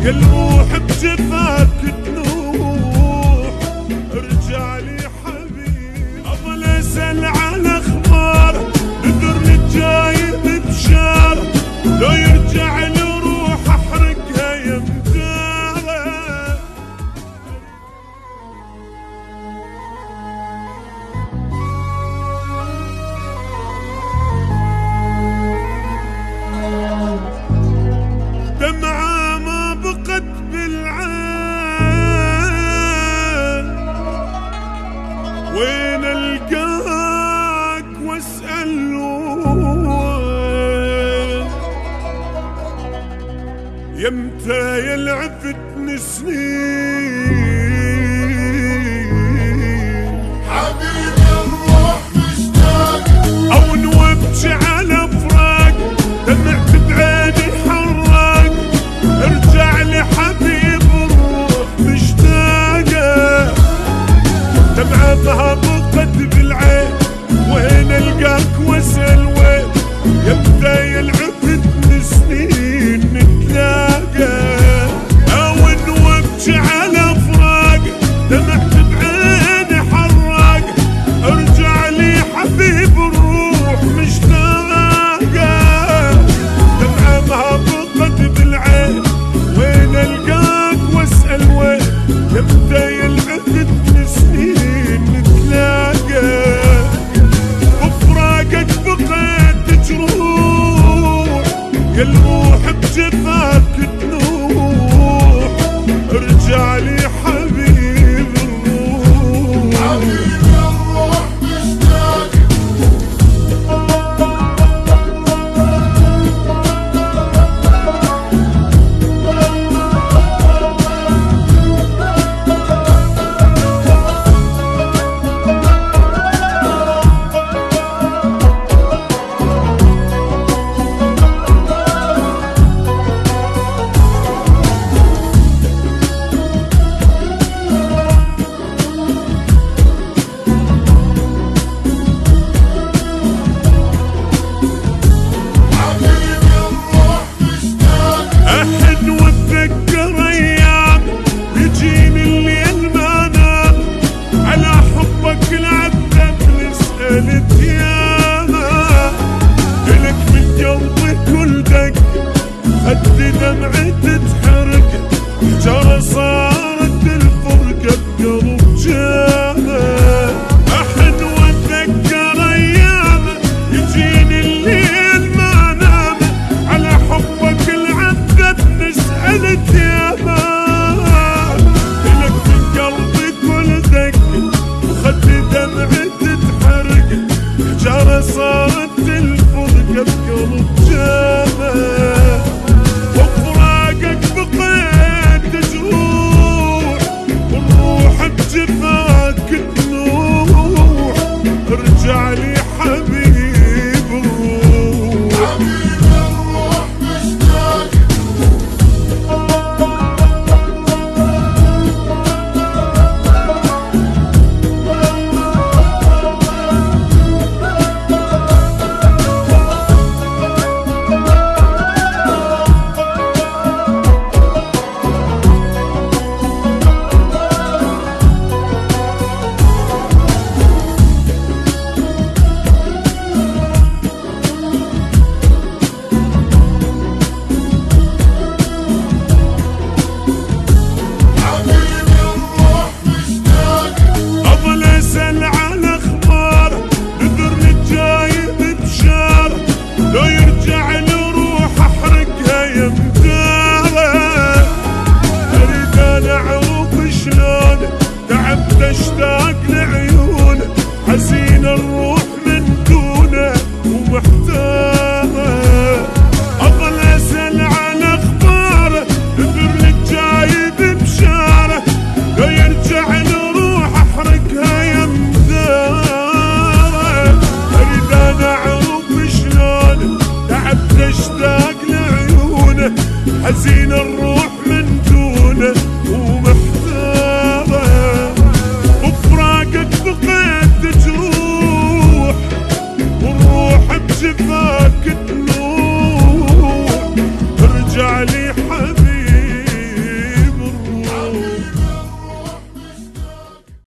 يا الروح بجفاك تنوح، ارجع لي حبيبي. اظل اسأل على اخبار نذر الجايب بشار، لو يرجع لي روح احرقها يا مداره. دمعة ما بقت بالعين، وين القاك واسأل وين، يمتى يلعفتني سنين. حبيبي الروح مشتاق، او نوبجي على فراق، دمعت بعيني حراق، ارجع لي حبيب الروح مشتاقة. دمعة ما بقت بالعين، وين القاك واسأل وين، يمتى يلعفتني سنين نتلاقى. او نوبجي على فراق، دمعت بعيني حراق، ارجع لي حبيب الروح مشتاقة. دمعة ما بقت بالعين، وين القاك واسأل وين، يمتى يلعفتني سنين نتلاقى. بفراقك بقيت جروح، يا الروح بجفاك تنوح، ارجع لي حبيب الروح. حبيبي الروح مشتاق. حبيبي الروح مشتاق، احن واتذكر ايام يجيني الليل ما نام، على حبك العذب نسألت ياما. لك من قلبي كل دق، خدي دمعي تتحرق، حجرة صارت الفرقة بقلب جانا. احن واتذكر ايام يجيني الليل ما نام، على حبك العذب نسألت ياما. لك من قلبي كل دق، وخدي دمعي تتحرق، حجرة صارت الفرقة بقلب جانا. وفراقك بقيت جروح، والروح بجفاك تنوح، ارجع لي حبيب الروح. حبيبي الروح مشتاق. حبيبي الروح مشتاق، اظل اسأل على اخبار نذر الجايب بشار، لو يرجع لي روح احرقها يا مداره. اريد انا اعرف شلون تعبت اشتاق لعيونه، حزين الروح من دونه ومحتاره. اظل اسأل على اخباره نذر الجايب بشاره، لو يرجع لي روح احرقها يا مداره. اريد انا اعرف شلون تعبت اشتاق لعيونه، حزين